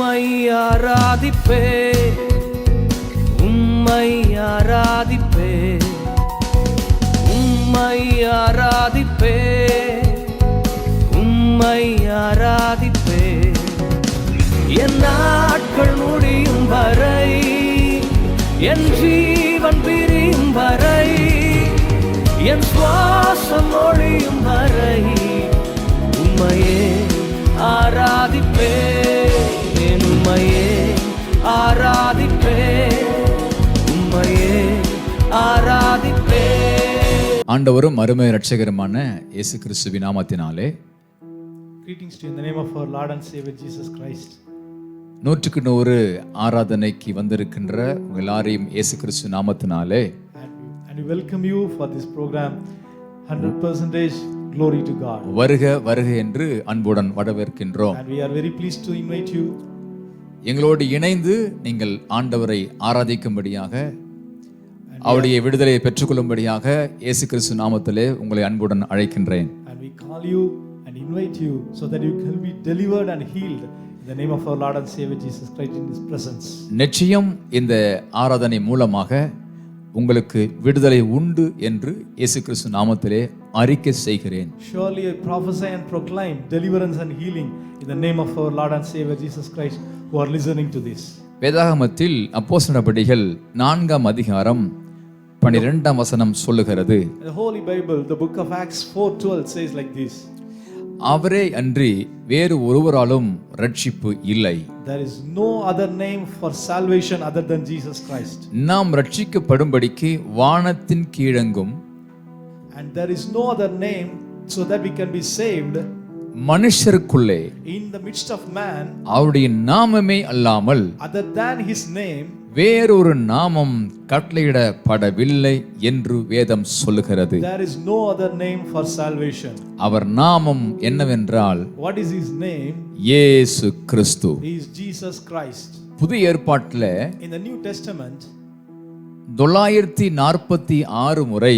உம்மை ஆராதிப்பே, உம்மை ஆராதிப்பே, உம்மை ஆராதிப்பே, உம்மை ஆராதிப்பே. என் நாட்கள் முடியும் வரை, என் ஜீவன் பிரியும் வரை, என் சுவாசம் ஒழியும் வரை உம்மையே ஆராதிப்பே, உம்மையே ஆராதிப்பே, உம்மையே ஆராதிப்பே. ஆண்டவரும் அருமை இரட்சகருமான இயேசு கிறிஸ்துவின் நாமத்தினாலே Greetings to you in the name of our Lord and Savior Jesus Christ. 100 ஆராதனைக்கு வந்திருக்கின்ற உங்கள் எல்லாரையும் இயேசு கிறிஸ்து நாமத்தினாலே And we welcome you for this program. 100% glory to God. வருக வருக என்று அன்புடன் வரவேற்கின்றோம். And we are very pleased to invite you. எங்களோடு இணைந்து நீங்கள் ஆண்டவரை ஆராதிக்கும்படியாக, அவருடைய விடுதலையை பெற்றுக்கொள்ளும்படியாக இயேசு கிறிஸ்து நாமத்திலே உங்களை அன்புடன் அழைக்கின்றேன். And we call you and invite you so that you can be delivered and healed in the name of our Lord and Savior Jesus Christ in His presence. நிச்சயம் இந்த ஆராதனை மூலமாக உங்களுக்கு விடுதலை உண்டு என்று இயேசு கிறிஸ்து நாமத்திலே அறிக்கை செய்கிறேன். Surely I prophesy and proclaim deliverance and healing in the name of our Lord and Savior Jesus Christ who are listening to this. வேதாகமத்தில் அப்போஸ்தலர் நடபடிகள் 4ஆம் அதிகாரம் 12ஆம் வசனம் சொல்லுகிறது. The Holy Bible, the book of Acts 4:12 says like this. அவரே அன்றி வேறு ஒருவராலும் ரட்சிப்பு இல்லை. There is no other name for salvation other than Jesus Christ. நாம் ரட்சிக்கப்படும்படிக்கு வானத்தின் கீழெங்கும், And there is no other name so that we can be saved மனுஷருக்குள்ளே in the midst of man அவருடைய நாமமே அல்லாமல் other than his name வேறொரு நாமம் கட்டளையிடப்படவில்லை என்று வேதம் சொல்லுகிறது. there is no other name for salvation. அவர் நாமம் என்னவென்றால் What is his name? இயேசு கிறிஸ்து. He is Jesus Christ. புதிய ஏற்பாட்டில் In the New Testament 946 முறை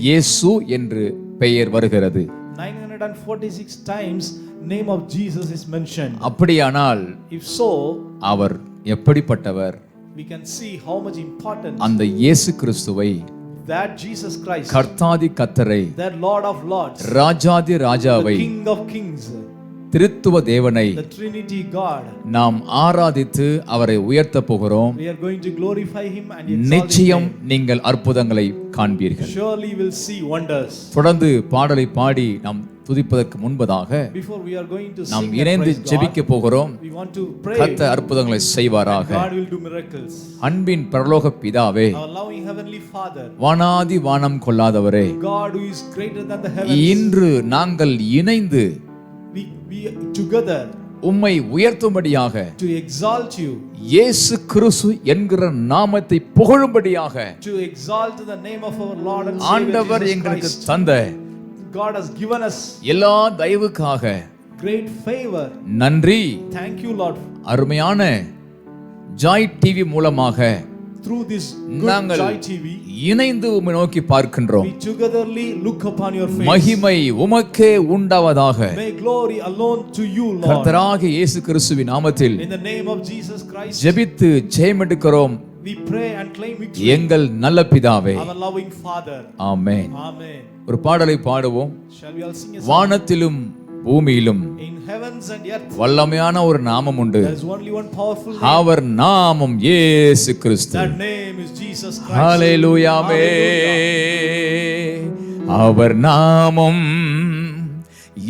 இயேசு என்று பெயர் வருகிறது. 946 times name of Jesus is mentioned. அப்படியானால் If so, அவர் எப்படிப்பட்டவர்? we can see how much important அந்த இயேசு கிறிஸ்துவை, that Jesus Christ, கர்த்தாதி கர்த்தரை, that Lord of Lords, ராஜாதி ராஜாவை, the King of Kings, திருத்துவ தேவனை the Trinity God, நாம் ஆராதித்து அவரை உயர்த்த போகிறோம். we are going to glorify him and exalt his நிச்சயம் name. நீங்கள் அற்புதங்களை காண்பீர்கள். Surely you will see wonders. தொடர்ந்து பாடலை பாடி நாம் துதிப்பதற்கு முன்பதாக Before we are going to நாம் sing and இணைந்து praise God, ஜெபிக்க போகிறோம். we want to pray கர்த்தர் அற்புதங்களை செய்வாராக. God will do miracles. அன்பின் பரலோக பிதாவே, Our loving heavenly Father, வானாதி வானம் கொள்ளாதவரே, God who is greater than the heavens, இன்று நாங்கள் இணைந்து we together உம்மை உயர்த்தும்படியாக, to exalt you, இயேசு கிறிஸ்து என்கிற நாமத்தை புகழும்படியாக to exalt the name of our Lord and Savior ஆண்டவர் Jesus எங்களுக்கு Christ. தந்த God has given us எல்லா தயவுக்காக great favor. நன்றி. Thank you, Lord. அருமையான ஜாய் டிவி மூலமாக Through this good நாங்கள் Joy TV, இணைந்து உம்மை நோக்கி பார்க்கின்றோம். we togetherly look upon your face. மகிமை உமக்கே உண்டாவதாக. May glory alone to you, Lord. கர்த்தராகிய இயேசு கிறிஸ்துவின் நாமத்தில் In the name of Jesus Christ, ஜெபித்து ஜெயமெடுக்கிறோம் we pray and claim victory. எங்கள் நல்ல பிதாவே, Our loving Father. Amen. Amen. ஒரு பாடலை பாடுவோம். Shall we all sing a song? வானத்திலும் பூமியிலும் In heavens and earth, வல்லமையான ஒரு நாமம் உண்டு. there is only one powerful name. அவர் நாமம் இயேசு கிறிஸ்து. That name is Jesus Christ. ஹல்லேலூயா. அவர் நாமம்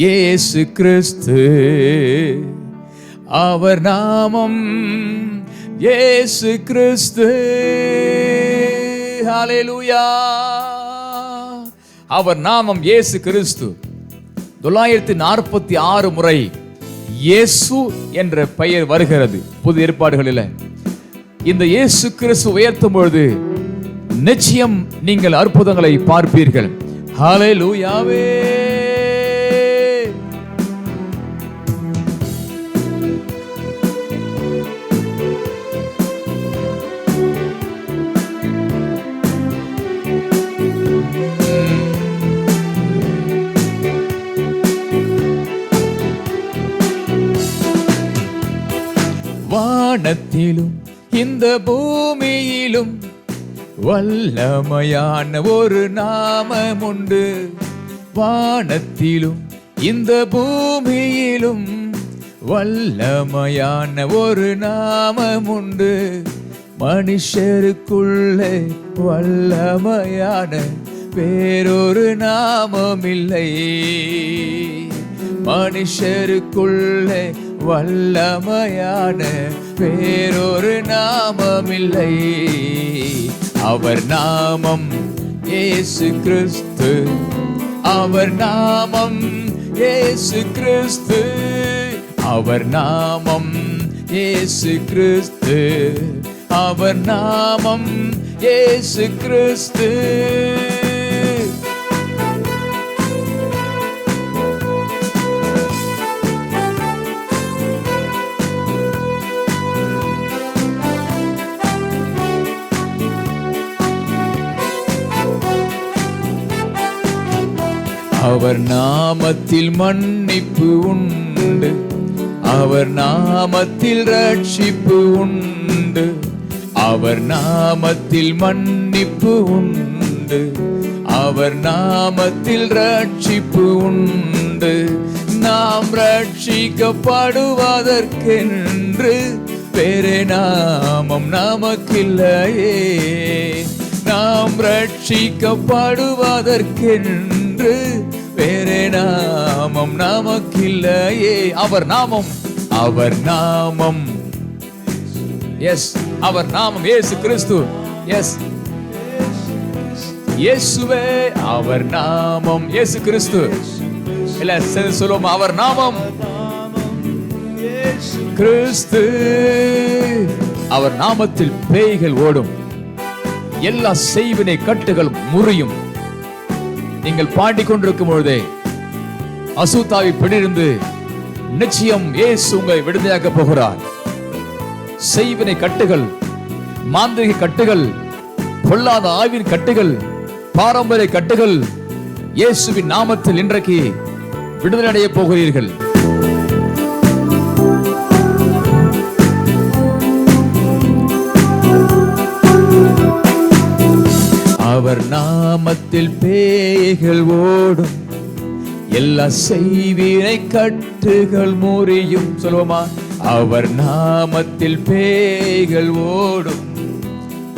இயேசு கிறிஸ்து. அவர் நாமம் இயேசு கிறிஸ்து. ஹல்லேலூயா. அவர் நாமம் இயேசு கிறிஸ்து. 946 முறை இயேசு என்ற பெயர் வருகிறது புது ஏற்பாடுகளில். இந்த இயேசு கிறிஸ்து உயர்த்தும் பொழுது நிச்சயம் நீங்கள் அற்புதங்களை பார்ப்பீர்கள். ஹல்லேலூயாவே. வானத்திலும் இந்த பூமியிலும் வல்லமையான ஒரு நாமம் உண்டு. வானத்திலும் இந்த பூமியிலும் வல்லமையான ஒரு நாமம் உண்டு. மனுஷருக்குள்ளே வல்லமையான வேறொரு நாமம் இல்லை. மனுஷருக்குள்ளே வல்லமையான வேறொரு நாமம் இல்லை. அவர் நாமம் இயேசு கிறிஸ்து. அவர் நாமம் இயேசு கிறிஸ்து. அவர் நாமம் இயேசு கிறிஸ்து. அவர் நாமம் இயேசு கிறிஸ்து. அவர் நாமத்தில் மன்னிப்பு உண்டு. அவர் நாமத்தில் ரட்சிப்பு உண்டு. அவர் நாமத்தில் மன்னிப்பு உண்டு. அவர் நாமத்தில் ரட்சிப்பு உண்டு. நாம் ரட்சிக்கப்படுவதற்கென்று வேறே நாமம் நமக்கில்லையே. நாம் ரட்சிக்கப்படுவதற்கென்று வேறே நாமம் நமக்கில்லையே. அவர் நாமம், அவர் நாமம், எஸ், அவர் நாமம் இயேசு கிறிஸ்து. எஸ், இயேசுவே, அவர் நாமம் இயேசு கிறிஸ்து. இல்ல சொல்லுவோம், அவர் நாமம் கிறிஸ்து. அவர் நாமத்தில் பேய்கள் ஓடும், எல்லா செய்வினை கட்டுகள் முறியும். நீங்கள் பாடிக்கொண்டிருக்கும் பொழுதே அசுத்தாவி பிடிருந்து நிச்சயம் இயேசு உங்களை விடுதலையாக்க போகிறார். செய்வினை கட்டுகள், மாந்திரிக கட்டுகள், பொல்லாத ஆவின் கட்டுகள், பாரம்பரிய கட்டுகள் இயேசுவின் நாமத்தில் இன்றைக்கு விடுதலை அடைய போகிறீர்கள். அவர் நாமத்தில் பேய்கள் ஓடும், எல்லா செய்வினை கட்டுகள் முறியும். சொல்லுவோமா? அவர் நாமத்தில் பேய்கள் ஓடும்,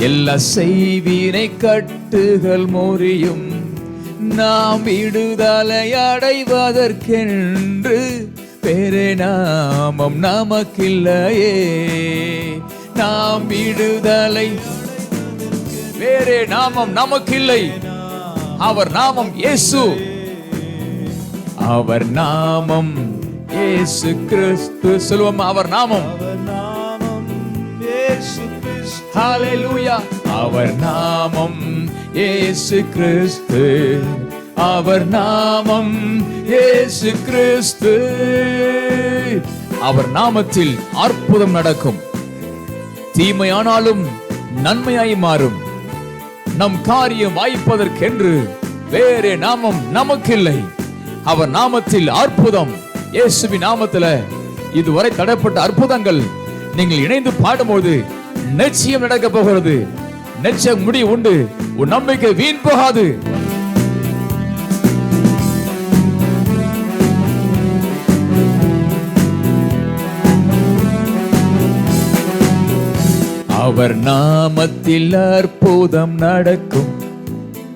எல்லா செய்வினை கட்டுகள் முறியும். நாம் விடுதலை அடைவதற்கென்று வேறே நாமம் நமக்கில்லையே. நாம் விடுதலை வேறே நாமம் நமக்கில்லை. அவர் நாமம் இயேசு. அவர் நாமம் இயேசு கிறிஸ்து. சொல்லுவோம், அவர் நாமம் ஹல்லேலூயா. அவர் நாமம் இயேசு கிறிஸ்து. அவர் நாமம் இயேசு கிறிஸ்து. அவர் நாமத்தில் அற்புதம் நடக்கும். தீமையானாலும் நன்மையாய் மாறும். நம் காரியம் வாய்ப்பதற்கென்று வேறே நாமம் நமக்கில்லை. அவர் நாமத்தில் அற்புதம். இயேசுவின் நாமத்தில் இதுவரை தடைப்பட்ட அற்புதங்கள் நீங்கள் இணைந்து பாடும்போது நிச்சயம் நடக்க போகிறது. நிச்சயம் முடிவு உண்டு. உன் நம்பிக்கை வீண் போகாது. அவர் நாமத்தில் அற்புதம் நடக்கும்.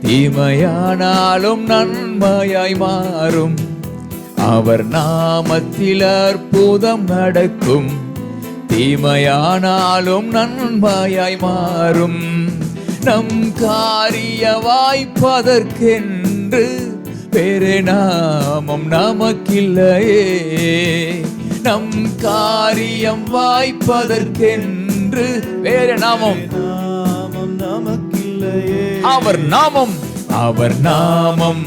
தீமையானாலும் நன்மையாய் மாறும். அவர் நாமத்தில் அற்புதம் நடக்கும். தீமையானாலும் நன்மையாய் மாறும். நம் காரிய வாய்ப்பதற்கென்று வேறே நாமம் நமக்கில்லையே. நம் காரியம் வாய்ப்பதற்கென்று வேறே நாமம் நமக்கில்லையே. அவர் நாமம், அவர் நாமம்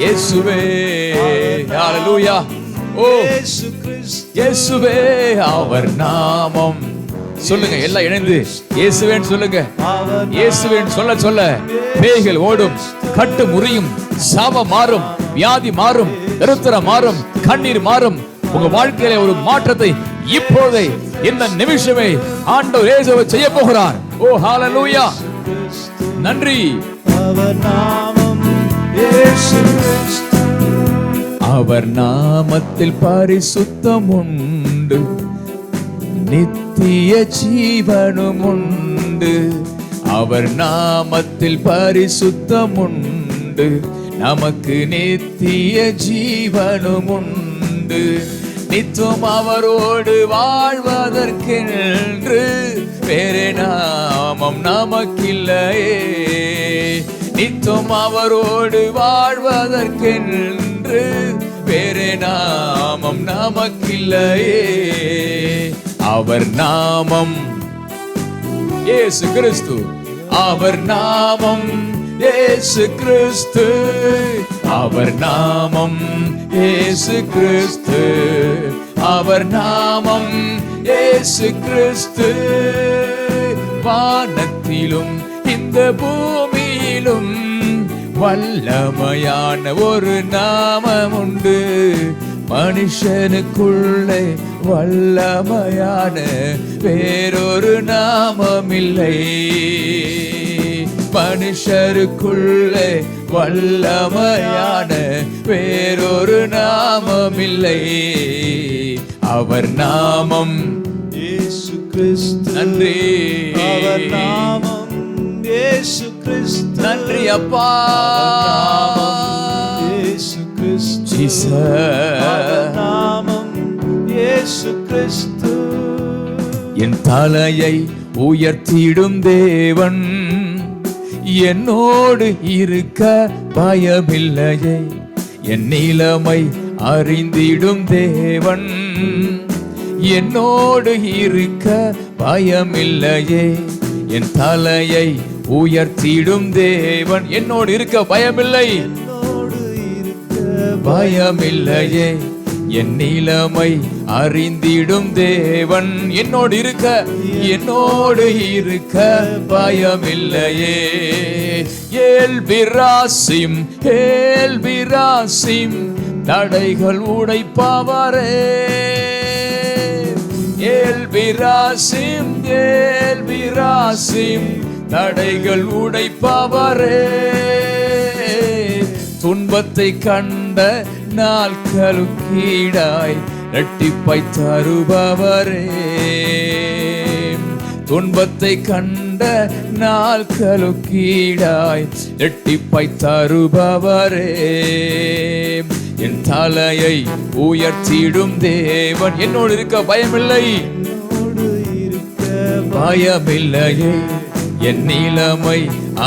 இயேசுவே. ஹல்லேலூயா. ஓ இயேசுவே, அவர் நாமம். சொல்லுங்க, எல்லாம் இணைந்து இயேசுவேன்னு சொல்லுங்க. இயேசுவேன்னு சொல்ல சொல்ல பேய்கள் ஓடும், கட்டு முறியும், சாபம் மாறும், வியாதி மாறும், தரித்திரம் மாறும், கண்ணீர் மாறும், உங்க வாழ்க்கையில ஒரு மாற்றத்தை இப்பொழுதே இந்த நிமிஷமே ஆண்டவர் இயேசுவை செய்ய போகிறார். ஓ ஹalleluya, நன்றி. அவர் நாமம் இயேசு கிறிஸ்து. அவர் நாமத்தில் பரிசுத்தம் உண்டு, நித்திய ஜீவனும் உண்டு. அவர் நாமத்தில் பரிசுத்தம் உண்டு, நமக்கு நித்திய ஜீவனும் உண்டு. நித்தம் அவரோடு வாழ்வதற்கென்று வேறே நாமம் நமக்கில்லையே. நித்தம் அவரோடு வாழ்வதற்கென்று வேறே நாமம் நமக்கில்லையே. அவர் நாமம் இயேசு கிறிஸ்து. அவர் நாமம் இயேசு கிறிஸ்து. அவர் நாமம் இயேசு கிறிஸ்து. அவர் நாமம் இயேசு கிறிஸ்து. வானத்திலும் இந்த பூமியிலும் வல்லமையான ஒரு நாமம் உண்டு. மனுஷனுக்குள்ளே வல்லமையான வேறொரு நாமம் இல்லை. மனுஷருக்குள்ளே வல்லமையான வேறொரு நாமம் இல்லை. அவர் நாமம் இயேசு கிறிஸ்து. நன்றி. அவர் நாமம் இயேசு கிறிஸ்து. நன்றி அப்பா. இயேசு கிறிஸ்து. ஜீசஸ். நாமம் இயேசு கிறிஸ்து. என் தலையை உயர்த்திடும் தேவன் என்னோடு இருக்க பயமில்லையே. என் நிலைமை அறிந்திடும் தேவன் என்னோடு இருக்க பயமில்லையே. என் தலையை உயர்த்திடும் தேவன் என்னோடு இருக்க பயமில்லை. பயமில்லையே. என் நிலைமை அறிந்திடும் தேவன் என்னோடு இருக்க பயமில்லையே. ஏல்பிராசிம் ஏல்பிராசிம் தடைகள் உடைப்பவரே. ஏல்பிராசிம் ஏல்பிராசிம் தடைகள் உடைப்பவரே. துன்பத்தை கண்ட நாட்களுக்கீடாய் இரட்டிப்பை தருபவரே. துன்பத்தை கண்ட நாட்களுக்கீடாய் இரட்டிப்பை தருபவரே. என் தலையை உயர்த்திடும் தேவன் என்னோடு இருக்க பயமில்லை. பயமில்லையே. என் நிலைமை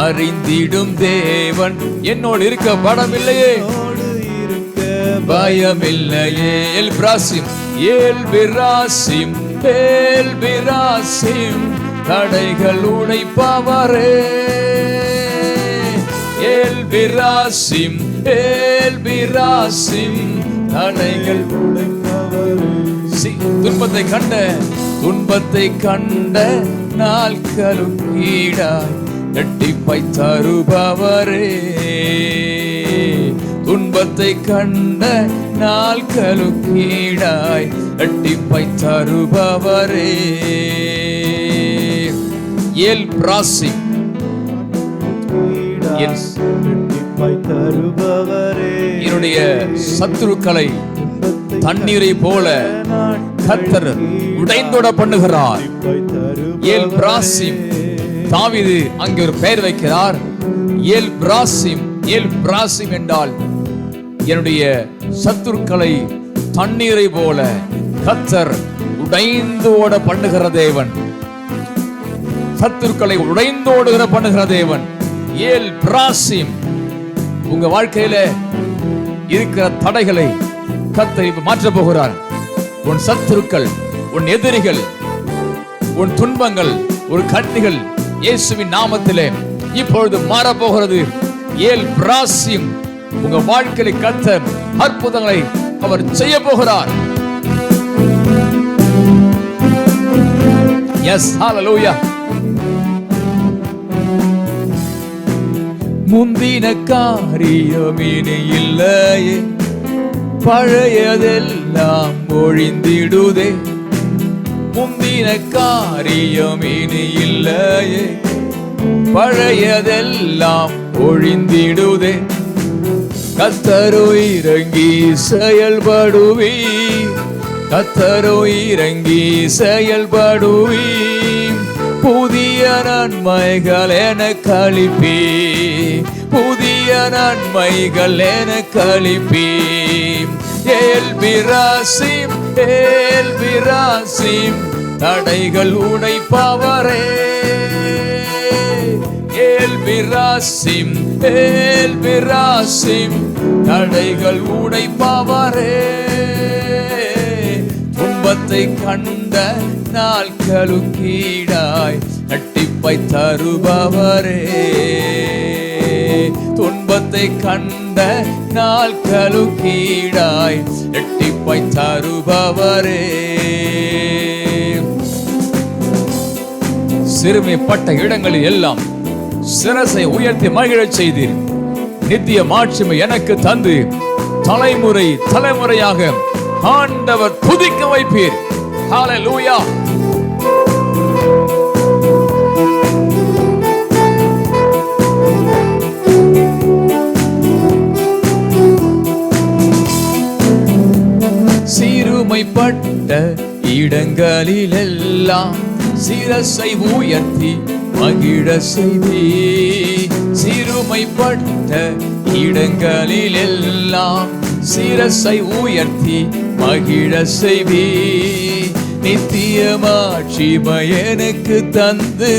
அறிந்திடும் தேவன் என்னோடு இருக்க படமில்லையே. பயமில்லையே. எல்பிராசிம் ஏல்பிராசிம் ஏல்பிராசிம் தடைகள் உடைப்பவரே. ஏல்பிராசிம் ஏல்பிராசிம் தடைகள் உடைப்பவரே. துன்பத்தை கண்ட நாட்களுக்கீடாய் இரட்டிப்பை தருபவரே. துன்பத்தை கண்ட நாட்களுக்கீடாய் இரட்டிப்பை தருபவரே. ஏல்பிராசிம் என்னுடைய சத்துருக்களை தண்ணீரை போல கர்த்தர் உடைந்தோட பண்ணுகிறார். ஏல்பிராசிம். தாவீது அங்கே ஒரு பெயர் வைக்கிறார். ஏல்பிராசிம். ஏல்பிராசிம் என்றால் என்னுடைய சத்துருக்களை தண்ணீரை போல கர்த்தர் உடைந்து ஓட பண்ணுகிற தேவன். சத்துருக்களை உடைந்து ஓடுகிற பண்ணுகிற தேவன். ஏல்பிராசிம். உங்க வாழ்க்கையில இருக்கிற தடைகளை கர்த்தர் மாற்ற போகிறார். உன் சத்துருக்கள், உன் எதிரிகள், உன் துன்பங்கள், ஒரு கண்ணிகள் இயேசுவின் நாமத்திலே இப்பொழுது மாறப்போகிறது. ஏல்பிராசிம். உங்க வாழ்க்கையில கர்த்தர் அற்புதங்களை அவர் செய்ய போகிறார். எஸ், ஹalleluya. முந்தின காரியம் இனி இல்லையே, பழையதெல்லாம் ஒழிந்திடுதே, முந்தின காரியம் இனி இல்லையே. பழையதெல்லாம் ஒழிந்திடுதே, கர்த்தரோ இறங்கி செயல்படுவி, கர்த்தரோ இறங்கி செயல்படுவி. புதிய நன்மைகள் என கழிப்பி, புதிய நன்மைகள் என கழிப்பி. ஏல்பிராசிம் ஏல்பிராசிம் தடைகள் உடைப்பவரே. ஏல்பிராசிம் ஏல்பிராசிம் தடைகள் உடைப்பவரே. துன்பத்தை கண்ட நாட்களுக்கீடாய் இரட்டிப்பை தருபவரே. துன்பத்தை கண்ட நாட்களுக்கீடாய் இரட்டிப்பை தருபவரே. சிறுமைப்பட்ட இடங்களில் எல்லாம் சிரசை உயர்த்தி மகிழச் செய்தீர். நித்திய மாட்சிமை எனக்கு தந்து தலைமுறை தலைமுறையாக ஆண்டவர் துதிக்க வைப்பீர். ஹல்லேலூயா. சிறுமைப்பட்ட இடங்களிலெல்லாம் சிரசை உயர்த்தி மகிழ செய்தி. சிறுமைப்பட்ட இடங்களிலெல்லாம் சிரசை உயர்த்தி மகிழ செய்வி. நித்திய மாட்சிமை எனக்கு தந்து,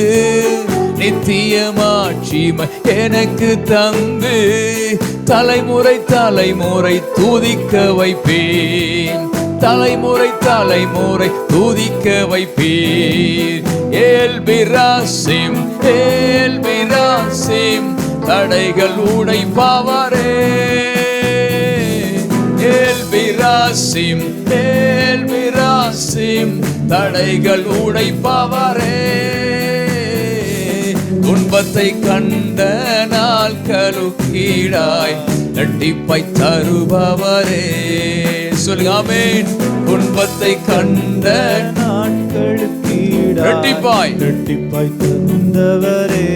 நித்திய மாட்சிமை எனக்கு தந்து தலைமுறை தலைமுறை துதிக்க வைப்பேன். தலைமுறை தலைமுறை துதிக்க வைப்பீர். ஏல்பிராசிம் ஏல்பிராசிம் தடைகள் உடைப்பவரே. ஏல்பிராசிம் ஏல்பிராசிம் தடைகள் உடைப்பவரே. துன்பத்தை கண்ட நாட்களுக்கீடாய் இரட்டிப்பை தருபவரே. சொல்லுங்க ஆமென். துன்பத்தை கண்ட நாட்களுக்கீடாய் இரட்டிப்பாய் இரட்டிப்பாய் தந்தவரே.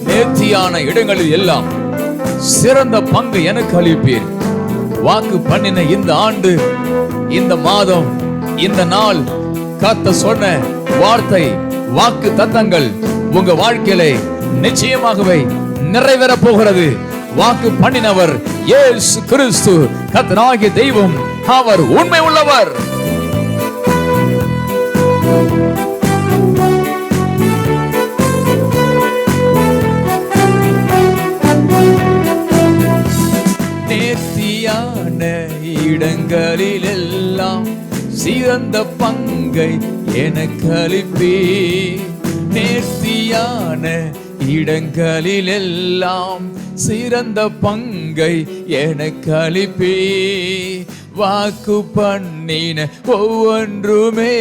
நேர்த்தியான இடங்களில் எல்லாம் சிறந்த பங்கு எனக்கு அளிப்பீர். வாக்கு பண்ணின இந்த ஆண்டு, இந்த மாதம், இந்த நாள் கர்த்தர் சொன்ன வார்த்தை வாக்கு தத்தங்கள் உங்க வாழ்க்கையிலே நிச்சயமாகவே நிறைவேற போகிறது. வாக்கு பண்ணினவர் இயேசு கிறிஸ்து கர்த்தராகிய தெய்வம். அவர் உண்மை உள்ளவர். நேர்த்தியான இடங்களிலெல்லாம் சிறந்த பங்கை எனக்கு அளிப்பீர். நேர்த்தியான இடங்களிலெல்லாம் சிறந்த பங்கை எனக்கு அளிப்பீர். வாக்கு பண்ணின ஒவ்வொன்றுமே,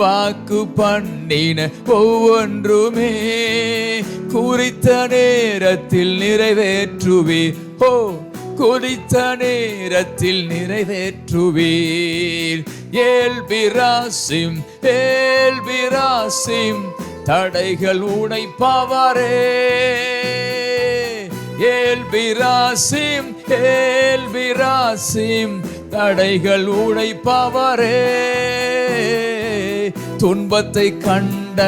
வாக்கு பண்ணின ஒவ்வொன்றுமே குறித்த நேரத்தில் நிறைவேற்றுவீர். ஓ, குறித்த நேரத்தில் நிறைவேற்றுவீர். ஏல்பிராசிம் ஏல்பிராசிம் தடைகள் உடைப்பவரே. ஏல்பிராசிம் ஏல்பிராசிம் தடைகள் உடைப்பவரே. துன்பத்தை கண்ட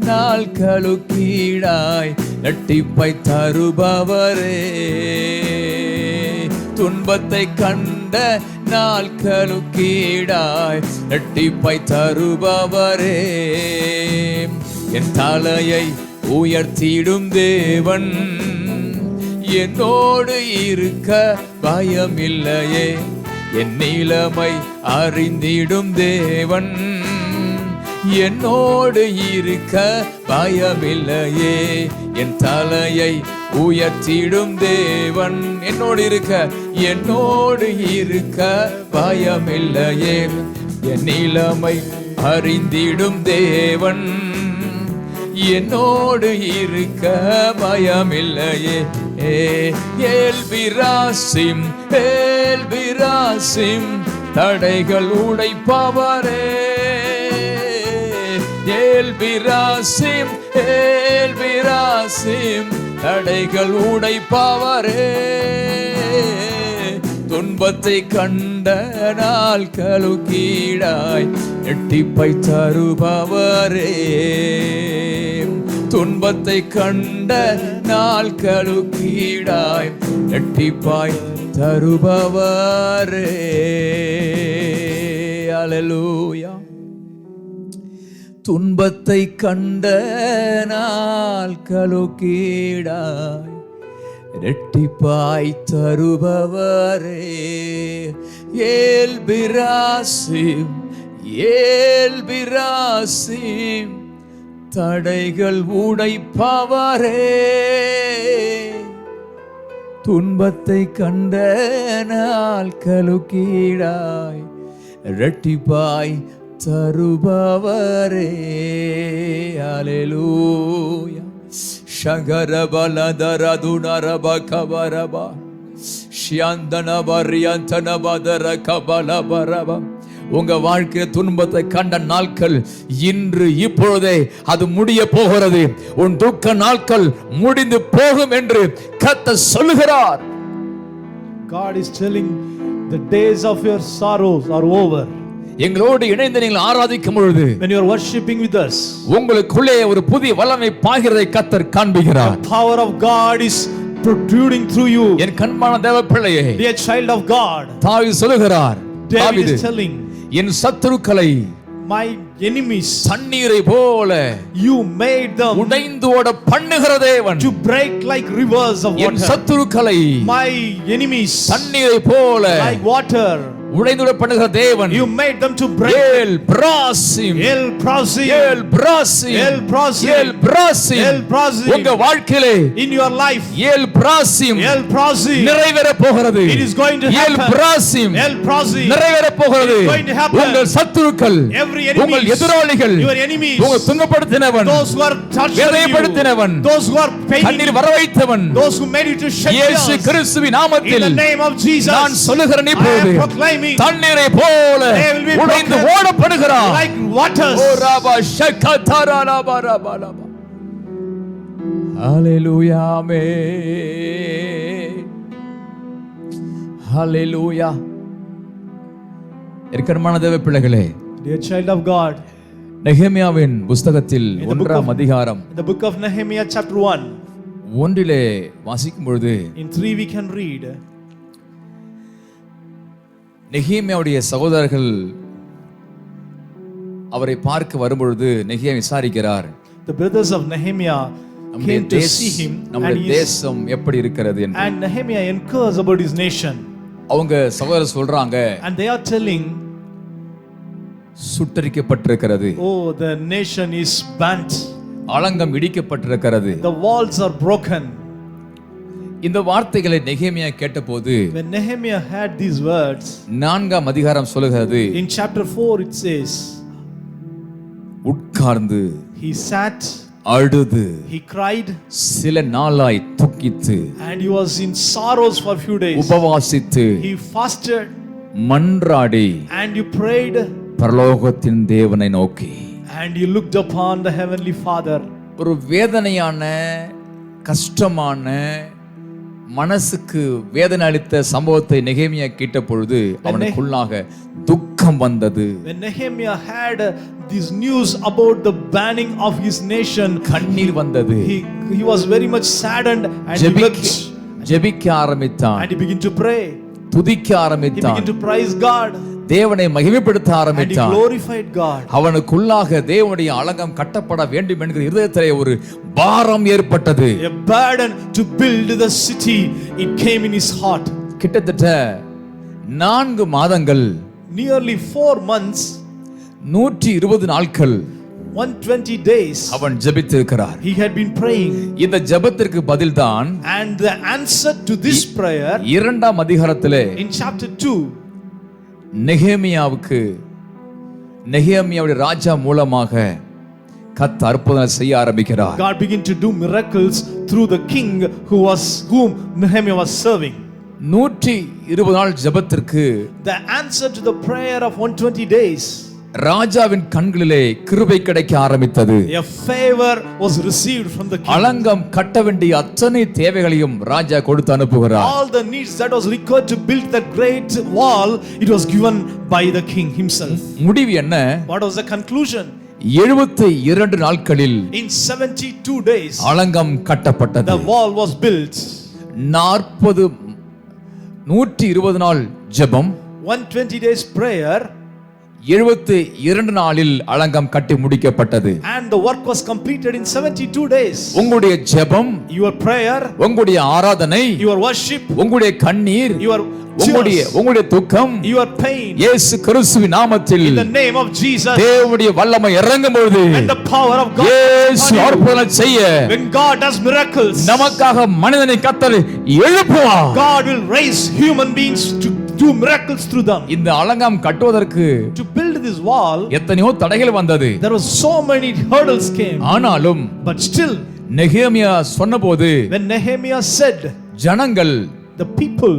நாட்களுக்கீடாய் இரட்டிப்பை தருபவரே. துன்பத்தை கண்ட நாட்களுக்கீடாய் இரட்டிப்பை தருபவரே. என் தலையை உயர்த்திடும் தேவன் என்னோடு இருக்க பயமில்லையே. என் நிலைமை அறிந்திடும் தேவன் என்னோடு இருக்க பயமில்லையே. என் தலையை உயர்த்திடும் தேவன் என்னோடு இருக்க, என்னோடு இருக்க பயமில்லையே. என் நிலைமை அறிந்திடும் தேவன் என்னோடு இருக்க பயமில்லையே. ஏல்பிராசிம் ஏல்பிராசிம் தடைகள் உடைப்பவரே. ஏல்பிராசிம் ஏல்பிராசிம் தடைகள் உடைப்பவரே. துன்பத்தை கண்ட நாட்களுக்கீடாய் எட்டிப்பை தருபவரே. துன்பத்தை கண்ட நாட்களுக்கீடாய் எட்டிப்பாய் தருபவரே. அல்லேலூயா. துன்பத்தை கண்ட நாட்களுக்கீடாய் இரட்டிப்பாய் தருபவரே. ஏல்பிராசிம் ஏல்பிராசிம் தடைகள் உடைப்பவரே. துன்பத்தை கண்ட நாட்களுக்கீடாய் இரட்டிப்பாய் தருபவரே. அல்லேலூயா. ஷகரபலதரதுனரபகபரபா ஷியாந்தனபரியந்தனபதரகபலபரபா. உங்க வாழ்க்கைய துன்பத்தை கண்ட நாட்கள் இன்று இப்பொழுதே அது முடிய போகிறது. உன் துக்க நாட்கள் முடிந்து போகும் என்று கர்த்தர் சொல்லுகிறார். God is telling the days of your sorrows are over. எங்களோடு இணைந்து நீங்கள் ஆராதிக்கும் பொழுது, when you are worshiping with us, உங்களுக்குள்ளே ஒரு புதிய வல்லமை பாய்கிறதை கர்த்தர் காண்பிக்கிறார். the power of God is protruding through you. என் கண்மான தேவ பிள்ளையே, dear child of God, தாவீது சொல்லுகிறார், David is telling, என் சத்துருக்களை my enemies தண்ணீரை போல you made them உடைந்து ஓட பண்ணுகிற தேவன். to break like rivers of N water. சத்துருக்களை My enemies தண்ணீரை போல like water உடைந்து ஓட பண்ணுகிற தேவன். you made them to break. ஏல் பிராசிம் El Prasim, ஏல் பிராசிம் El Prasim, ஏல் பிராசிம் El Prasim. உங்க வாழ்க்கையிலே in your life, ஏல் பிராசிம் El Prasim நிறைவேற போகிறது. it is going to ஏல் happen. பிராசிம் El Prasim நிறைவேற போகிறது. it is going to happen. உங்கள் சத்துருக்கள், Every enemies, உங்கள் எதிராளிகள், your enemies, உங்கள் துன்பப்படுத்தினவன், those who are touching வேதனைப்படுத்தினவன், you, those who are paining கண்ணீர் you, வர வைத்தவன், those who made you to shed இயேசு tears, கிறிஸ்துவின் in நாமத்தில் the name of Jesus நான் சொல்லுகிறேன் I இப்பொழுது, am proclaiming தண்ணீரை போல they will be உடைந்து broken ஓடப்படுகிறார். like waters. ஓ ராபா ஷக்கதரலபா ரபலபா. ஹalleluya ஆமென். ஹalleluya. இருக்கமான தேவ பிள்ளைகளே, Dear child of God, நெகேமியாவின் புத்தகத்தில் In the book 1ஆம் of- அதிகாரம் in the book of Nehemiah chapter 1, 1 வாசிக்கும் பொழுது, in 3 we can read, நெகேமியாவுடைய சகோதரர்கள் அவரை பார்க்க வரும்பொழுது நெகேமியா விசாரிக்கிறார், the brothers of Nehemiah நம்முடைய came to see him, நம்முடைய தேசம் எப்படி இருக்கிறது என்று. and Nehemiah inquires about his nation, அவங்க சகோதரர் சொல்றாங்க, and they are telling, சுட்டரிக்கப்பட்டிருக்கிறது, oh, the nation is burnt, அலங்கம் இடிக்கப்பட்டிருக்கிறது. the walls are broken. இந்த வார்த்தைகளை நெகேமியா கேட்டபோது, When Nehemiah heard these words, 4ஆம் அதிகாரம் சொல்லுகிறது, in chapter 4 it says, உட்கார்ந்து he sat, அழுது he cried, சில நாளாய் துக்கித்து and he was in sorrows for a few days. உபவாசித்து He fasted மன்றாடி and he prayed பரலோகத்தின் தேவனை நோக்கி, and he looked upon the heavenly Father. ஒரு வேதனையான கஷ்டமான மனசுக்கு வேதனை அளித்த சம்பவத்தை நெகேமியா கேட்ட பொழுது அவனுக்குள்ளாக துக்கம் வந்தது. When Nehemiah had this news about the banning of his nation, கண்ணீர் வந்தது. he was very much saddened and he wept, ஜெபிக்க ஆரம்பித்தான், and he began to pray, துதிக்க he ஆரம்பித்தான், began to praise God, தேவனை மகிமைப்படுத்த and he ஆரம்பித்தான். glorified God. அவனுக்குள்ளாக தேவனுடைய அலங்கம் கட்டப்பட வேண்டும் என்கிற இருதயத்திலே ஒரு பாரம் ஏற்பட்டது. A burden to build the city, it came in his heart. கிட்டத்தட்ட 4 மாதங்கள், Nearly 4 months, 120 நாட்கள் 120 days, அவன் ஜெபித்திருக்கிறார். he had been praying, இந்த ஜெபத்திற்கு பதில்தான் and the answer to this prayer 2ஆம் அதிகாரத்திலே in chapter 2, நெகேமியாவுடைய ராஜா மூலமாக கர்த்தர் அற்புதங்களை செய்ய ஆரம்பிக்கிறார். God began to do miracles through the king whom Nehemiah was serving. 120 நாள் ஜெபத்திற்கு The answer to the prayer of 120 days, ராஜாவின் கண்களிலே கிருபை கிடைக்க ஆரம்பித்தது. a favor was received from the king. அலங்கம் கட்ட வேண்டிய அத்தனை தேவைகளையும் ராஜா கொடுத்து அனுப்புகிறார். All the needs that was required to build that great wall, it was given by the king himself. முடிவு என்ன? What was the conclusion? 72 நாட்களில் In 72 days, அலங்கம் கட்டப்பட்டது. the wall was built. 120 நாள் ஜெபம், 120 days prayer, 72 நாளில் அலங்கம் கட்டி முடிக்கப்பட்டது. and the work was completed in 72 days. உங்களுடைய ஜெபம், Your prayer, உங்களுடைய ஆராதனை, your worship, உங்களுடைய கண்ணீர், your உங்களுடைய துக்கம், your pain, இயேசு கிறிஸ்துவின் நாமத்தில் in the name of Jesus, தேவனுடைய வல்லமை இறங்கும் பொழுது and the power of God, இயேசு அற்புதங்களை செய்ய, when God does miracles, நமக்காக மனிதனை கர்த்தர் எழுப்புவார். God will raise human beings to do miracles through them. இந்த அலங்கம் கட்டுவதற்கு To build this wall, எத்தனையோ தடைகள் வந்தது. there was so many hurdles came, ஆனாலும் but still, நெகேமியா சொன்னபோது when Nehemiah said, ஜனங்கள் the people,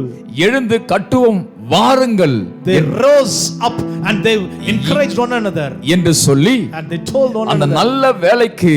எழுந்து கட்டுவோம் வாருங்கள் they rose up and they encouraged one another, என்று சொல்லி and they told one அந்த another, நல்ல வேலைக்கு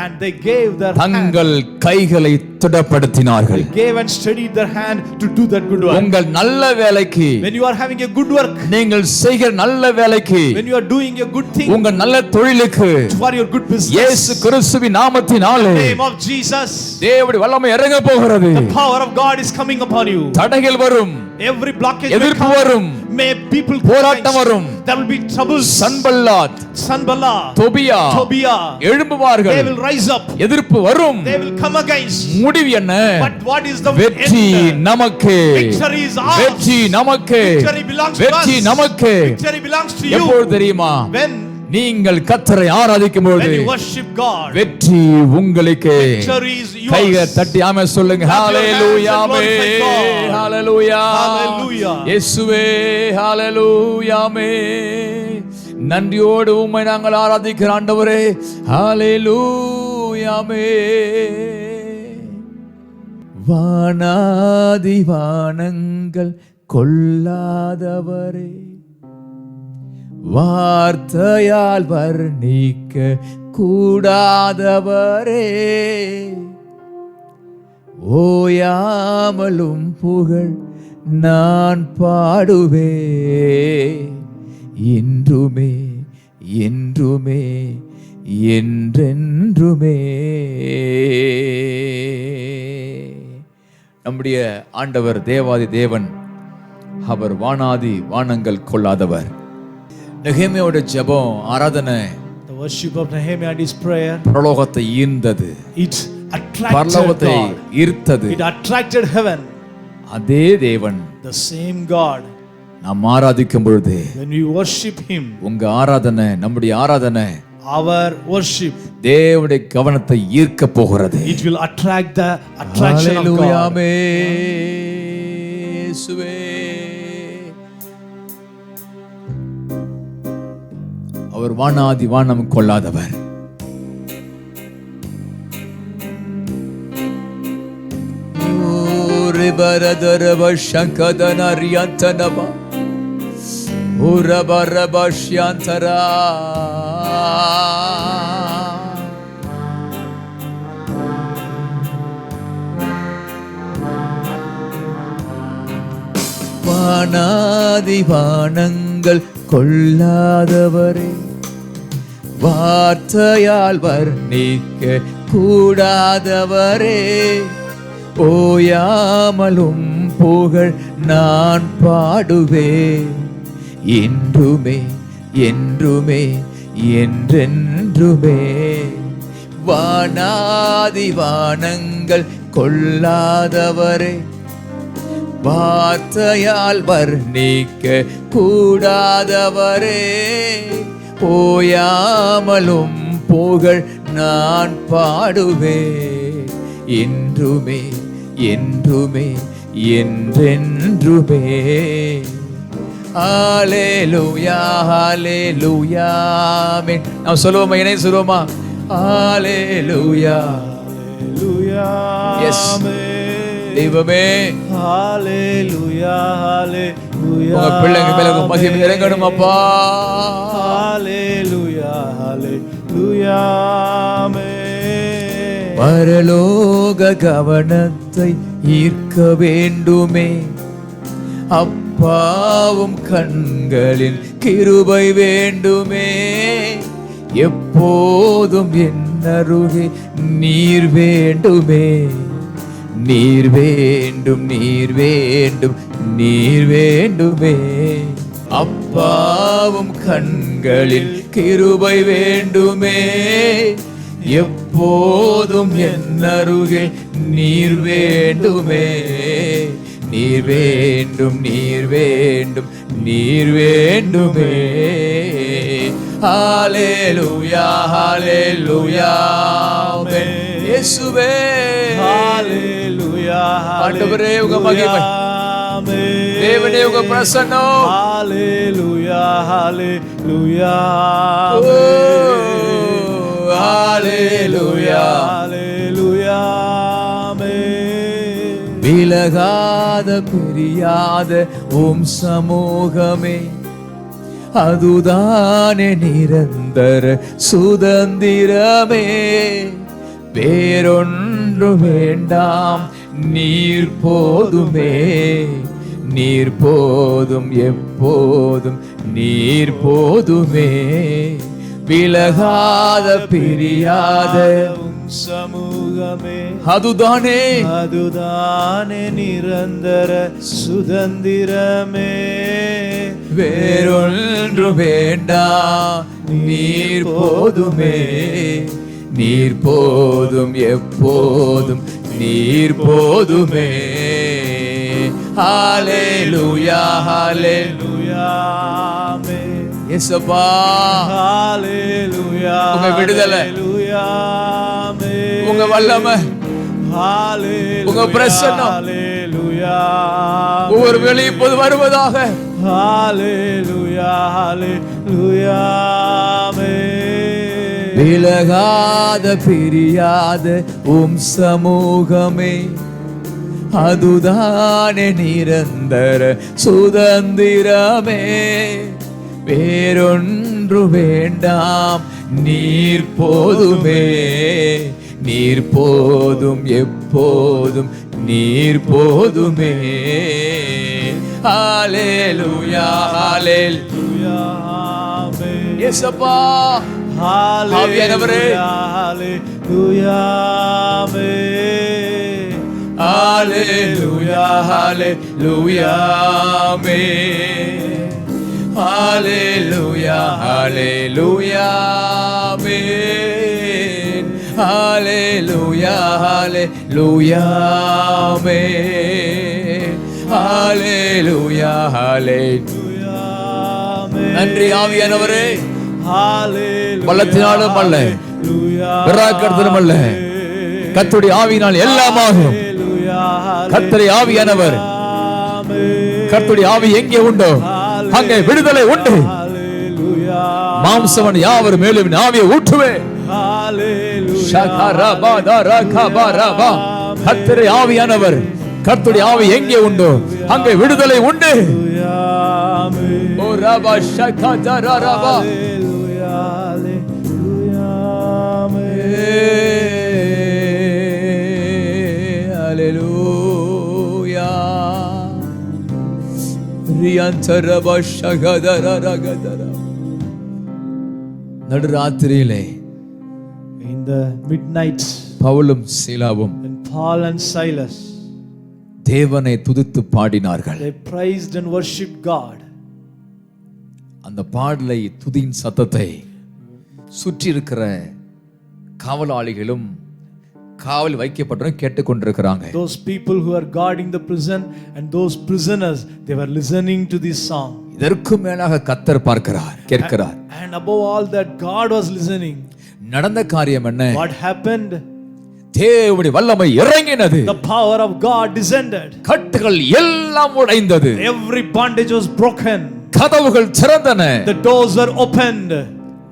and they gave their hand, தங்கள் கைகளை திடப்படுத்தினார்கள். they gave and steadied their hand to do that good work. உங்கள் நல்ல வேலைக்கு, When you are having a good work, நீங்கள் செய்கிற நல்ல வேலைக்கு, when you are doing a good thing, உங்கள் நல்ல தொழிலுக்கு for your good business, இயேசு கிறிஸ்துவின் நாமத்தினாலே in the name of Jesus, தேவனுடைய வல்லமை இறங்க போகிறது. the power of God is coming upon you. தடைகள் வரும், Every blockage may எதிர்ப்பு come, வரும், may people போராட்டம் வரும், there will be troubles. Sanballat, Sanballat, Tobiah Tobiah, எழும்புவார்கள், they will rise up, எதிர்ப்பு வரும். they will come against. முடிவு என்ன? But what is the வெற்றி end? நமக்கு, Victory is ours. வெற்றி நமக்கு, Victory belongs to வெற்றி us. நமக்கு. Victory belongs to எப்போது you. தெரியுமா? When கர்த்தரை ஆராதிக்கும் பொழுது you worship God, வெற்றி உங்களுக்கு. victory is கைகளை yours. தட்டி ஆமென் சொல்லுங்க. Clap your hands and hallelujah, glorify God. Hallelujah, Hallelujah. இயேசுவே, ஹalleluya. நன்றியோடு உம்மை நாங்கள் ஆராதிக்கிற ஆண்டவரே, ஹalleluya. வானாதி வானங்கள் கொள்ளாதவரே, வார்த்தையால் வர்ணிக்க கூடாதவரே, ஓயாமலும் புகழ் நான் பாடுவே, இன்றுமே என்றுமே என்றென்றுமே. நம்முடைய ஆண்டவர் தேவாதி தேவன், அவர் வானாதி வானங்கள் கொள்ளாதவர். நெகேமியாவோட ஜெபம், ஆராதனை, the worship of Nehemiah and his prayer, பரலோகத்தை ஈர்த்தது, it attracted பரலோகத்தை God, ஈர்த்தது. it attracted heaven. அதே தேவன் The same God, நாம் ஆராதிக்கும் பொழுது, when we worship him, உங்க ஆராதனை, நம்முடைய ஆராதனை our worship, தேவனுடைய கவனத்தை ஈர்க்க போகிறது. it will attract the attraction of God. ஹalleluya. இயேசுவே, அவர் வானாதி வானம் கொள்ளாதவர். ஓரிபரதரப சங்கதனரியந்தனப உரபரபஷ்யந்தரா. வானாதி வானங்கள் கொள்ளாதவரே, வார்த்தையால் வர்ணிக்க கூடாதவரே, ஓயாமலும் புகழ் நான் பாடுவே, என்றுமே என்றுமே என்றென்றுமே. வானாதி வானங்கள் கொள்ளாதவரே, வார்த்தையால் வர்ணிக்க கூடாதவரே, ஓயாமலும் புகழ் நான் பாடுவே, என்றுமே என்றுமே என்றென்றுமே. ஹalleluya, ஹalleluya. நாம் சொல்லுவோமா? இணை சொல்லுவோமா? ஹalleluya. Hallelujah. Yes. Amen. தெய்வமே Hallelujah. Hallelujah. உங்க பிள்ளைங்க மேல உங்க மகிமை இறங்கணும் அப்பா. Hallelujah. Hallelujah. Amen. பரலோக கவனத்தை ஈர்க்க வேண்டுமே, அப்பாவும் கண்களில் கிருபை வேண்டுமே, எப்போதும் என் அருகே நீர் வேண்டுமே, நீர் வேண்டும், நீர் வேண்டும், நீர் வேண்டுமே, அப்பாவும் கண்களில் கிருபை வேண்டுமே, எப்போதும் என் அருகே நீர் வேண்டுமே, நீர் வேண்டும், நீர் வேண்டும், நீர் வேண்டுமே. ஹalleluya, ஹalleluya. ஆமென். இயேசுவே Hallelujah. ஆண்டவரே உங்க மகிமை, Amen. தேவனே உங்க பிரசன்னம். Hallelujah. Hallelujah. ஹalleluya. Hallelujah. Amen. விலகாத பிரியாத உம் சமூகமே, அதுதானே நிரந்தர சுதந்திரமே, வேறொன்று வேண்டாம் நீர் போதுமே, நீர் போதும் எப்போதும் நீர் போதுமே, விலகாத பிரியாத உம் சமூகமே, அதுதானே அதுதானே நிரந்தர சுதந்திரமே, வேறொன்று வேண்டாம் நீர் போதுமே, நீர் போதும் எப்போதும் நீர் போதுமே. ஹalleluya, ஹalleluya. Amen. இயேசுப்பா Hallelujah. உங்க விடுதலை, Hallelujah. Amen. உங்க வல்லமை, Hallelujah. உங்க பிரசன்னம் Hallelujah. ஒவ்வொரு வேளையும் இப்போது வருவதாக. Hallelujah. Hallelujah. Amen. விலகாத பிரியாத உம் சமூகமே, அதுதானே நிரந்தர சுதந்திரமே, வேறொன்று வேண்டாம் நீர் போதுமே, நீர் போதும் எப்போதும் நீர் போதுமே. ஹalleluya, ஹalleluya. Amen. இயேசுப்பா ஆவியானவரே. Hallelujah. Amen. ஹalleluya, ஹalleluya. ஆமென். ஹalleluya, ஹalleluya. ஆமென். ஹalleluya, ஹalleluya. ஆமென். ஹalleluya, ஹalleluya. நன்றி ஆவியானவரே. பலத்தினாலும் அல்ல, பராக்கிரமத்தினாலும் அல்ல, கர்த்தருடைய ஆவியினால் எல்லாமாகும். கர்த்தருடைய ஆவியானவர், கர்த்தருடைய ஆவி எங்கே உண்டோ அங்கே விடுதலை உண்டு. மாம்சவன் யாவர் மேலும் ஆவியை ஊற்றுவே. கர்த்தருடைய ஆவியானவர், கர்த்தருடைய ஆவி எங்கே உண்டோ அங்கே விடுதலை உண்டு. ஓ ரபா ஷகதா ரபா. ஹalleluya. ரியந்தரபா ஷகதா ரகதா. நடுராத்திரியிலே In the midnight, பவுலும் சீலாவும் when Paul and Silas, தேவனை துதித்து பாடினார்கள். they praised and worshipped God. அந்த பாடலை, துதியின் சத்தத்தை சுற்றி இருக்கிற காவலாளிகளும் காவல் வைக்கப்பட்டவரும் கேட்டுக்கொண்டிருக்கிறாங்க. Those people who are guarding the prison and those prisoners, they were listening to this song. இதற்கு மேலாக கர்த்தர் பார்க்கிறார், கேட்கிறார். And above all that, God was listening. நடந்த காரியம் என்ன? What happened? தேவனுடைய வல்லமை இறங்கினது. The power of God descended. கட்டுகள் எல்லாம் உடைந்தது. Every bondage was broken. கதவுகள் திறந்தன. The doors were opened.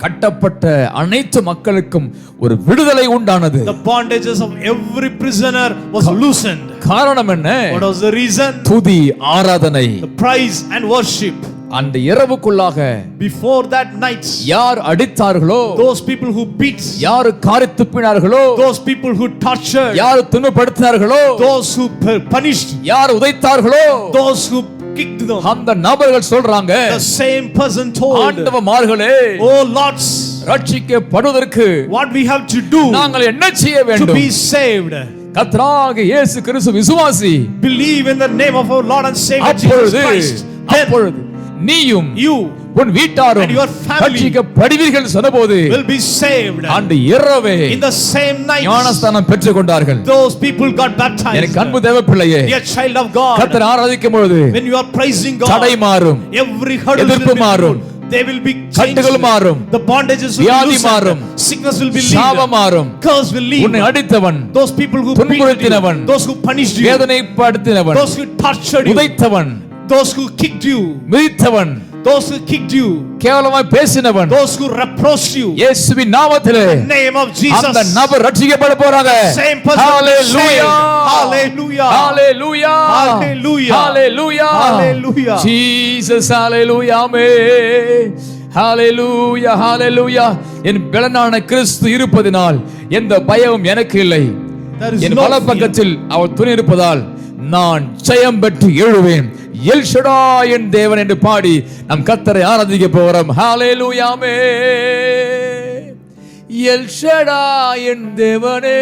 கட்டப்பட்ட அனைத்து மக்களுக்கும் ஒரு விடுதலை உண்டானது. The bondages of every prisoner was loosened. காரணம் என்ன? What was the reason? துதி, ஆராதனை, The praise and worship. அந்த இரவுக்குள்ளாக Before that night, யார் அடித்தார்களோ, those people who beat, யார் காரி துப்பினார்களோ, those people who tortured, யார் துன்பப்படுத்தினார்களோ, those who punished, யார் உதைத்தார்களோ, those who kicked them, அந்த நபர்கள் சொல்றாங்க, the same person told, ஆண்டவமார்களே, oh lords, ரட்சிக்கப்படுவதற்கு what we have to do நாங்கள் என்ன செய்ய to வேண்டும்? be saved? கர்த்தராகிய இயேசு கிறிஸ்து விசுவாசி. Believe in the name of our Lord and Savior Jesus Christ. அப்பொழுது நீயும் You உன் வீட்டாரும் and your family ரட்சிக்கப்படுவீர்கள் சொன்னபோது will be saved. அந்த இரவே In the same night, ஞானஸ்தானம் பெற்றுக்கொண்டார்கள். those people got baptized. எனக்கு அன்பு தேவ பிள்ளையே, Dear child of God, கர்த்தரை ஆராதிக்கும் பொழுது when you are praising God, தடை மாறும், every hurdle எதிர்ப்பு will be மாறும், removed. They will be கட்டுகள் changed. மாறும், The bondages will be வியாதி loosened. மாறும், Sickness will be சாபம் leaved. மாறும், Curse will leave. உன்னை அடித்தவன், Those people who beat you, துன்புறுத்தினவன், those who punished you, வேதனைப்படுத்தினவன், those who tortured you, உதைத்தவன், those who kicked you, மிதித்தவன், those who kicked you, கேவலமாய் பேசினவன், those who reproached you, இயேசுவின் நாமத்திலே in the name of Jesus, அந்த நபர் ரட்சிக்கப்பட போறாங்க. same person will be saved. Hallelujah, Hallelujah, hallelujah, Hallelujah, Hallelujah. Jesus, hallelujah, amen. Hallelujah, hallelujah. என் பலனான கிறிஸ்து இருப்பதினால் எந்த பயமும் எனக்கு இல்லை. There is என் no வலப்பக்கத்தில் அவர் துணை இருப்பதால் நான் ஜெயம் பெற்று எழுவேன். எல் ஷடாய் என் தேவன் என்று பாடி நம் கர்த்தரை ஆராதிக்க போகிறோம். ஹalleluya, ஆமென். எல் ஷடாய் என் தேவனே,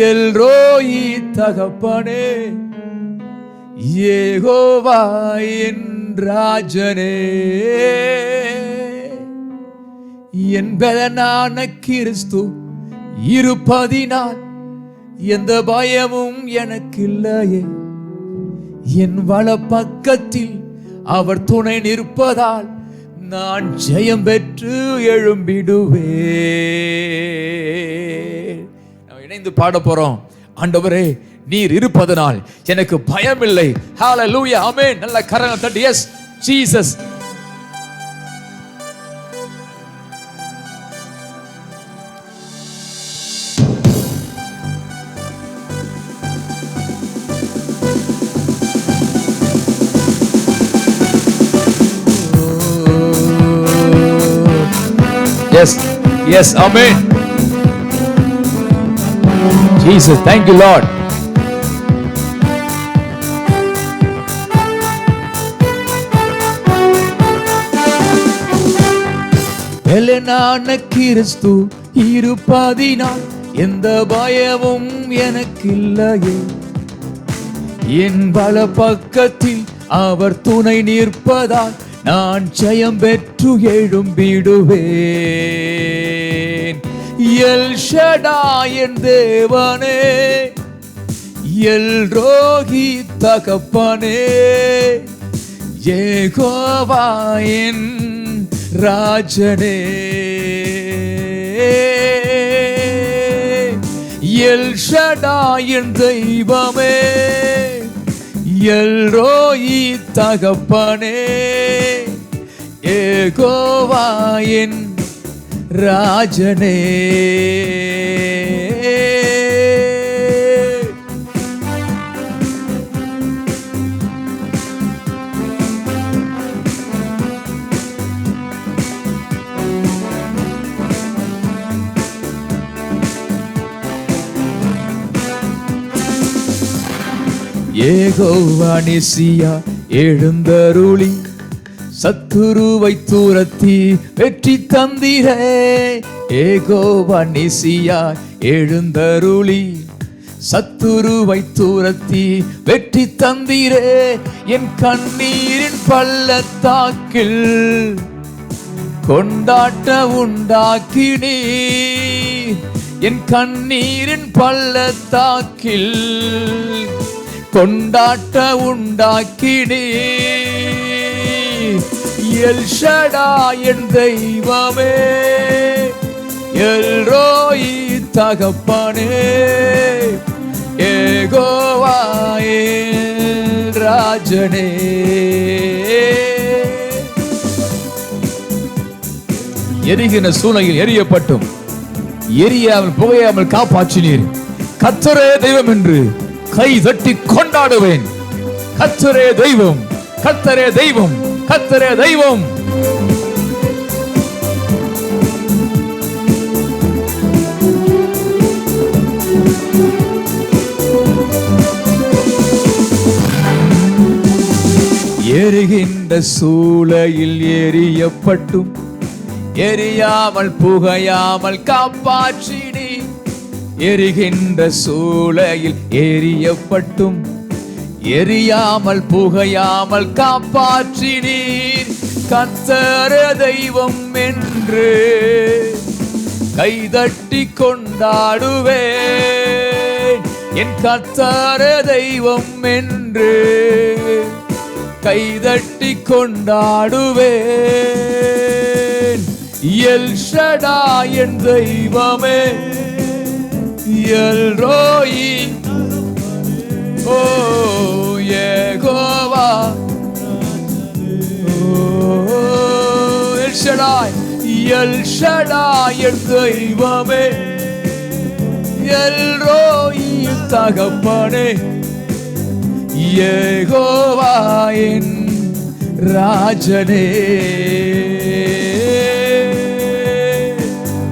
எல் ரோயி தகப்பனே, யெகோவா என் ராஜனே, என் பலனான கிறிஸ்து இருப்பதினால் எந்த பயமும் எனக்கு இல்லையே. என் வலப்பக்கத்தில் அவர் துணை நிற்பதால் நான் ஜெயம் பெற்று எழும்பிடுவேன். நாம் இணைந்து பாட போறோம். ஆண்டவரே, நீர் இருப்பதனால் எனக்கு பயம் இல்லை. ஹalleluya, ஆமென். நல்ல கரங்களை தட்டி S Jesus. Yes, yes, amen. Jesus, thank you, Lord. பலனான கிறிஸ்து இருப்பதினால் எந்த பயமும் எனக்கு இல்லையே. என் வலப்பக்கத்தில் அவர் துணை நிற்பதால் நான் ஜெயம் பெற்று எழும்பிடுவேன். எல் ஷடாய் என் தேவனே, எல் ரோகி தகப்பனே, யெகோவா என் ராஜனே, எல் ஷடாய் என் தெய்வமே, எல் ரோயி தகப்பனே, யெகோவா என் ராஜனே. யெகோவா நிசியா எழுந்தருளி சத்துருவை துரத்தி வெற்றி தந்திரே. யெகோவா நிசியா எழுந்தருளி சத்துருவை துரத்தி வெற்றி தந்திரே. என் கண்ணீரின் பள்ளத்தாக்கில் கொண்டாட்ட உண்டாக்கினீ. என் கண்ணீரின் பள்ளத்தாக்கில் கொண்டாட்ட உண்டாக்கினீ. எல் ஷடாய் என் தெய்வமே, எல் ரோயி தகப்பனே, யெகோவா என் ராஜனே. எரிகிற சூளையில் எரியப்பட்டும் எரியாமல் புகையாமல் காப்பாற்றினீர். கர்த்தரே தெய்வம் என்று கை தட்டி கொண்டாடுவேன். கர்த்தரே தெய்வம், கர்த்தரே தெய்வம், கர்த்தரே தெய்வம். எரிகின்ற சூளையில் எரியப்பட்டும் எரியாமல் புகையாமல் காப்பாற்றினீ. எரிகின்ற சூளையில் எரியப்பட்டும் எரியாமல் புகையாமல் காப்பாற்றினீர். கர்த்தர் தெய்வம் என்று கைதட்டி கொண்டாடுவேன். என் கர்த்தர் தெய்வம் என்று கைதட்டி கொண்டாடுவேன். எல் ஷடாய் என் தெய்வமே, எல் ரோயி, ஓ Jehovah, El Shaddai, El Shaddai என் தெய்வமே, எல் ரோயி தகப்பனே, யெகோவா என் ராஜனே.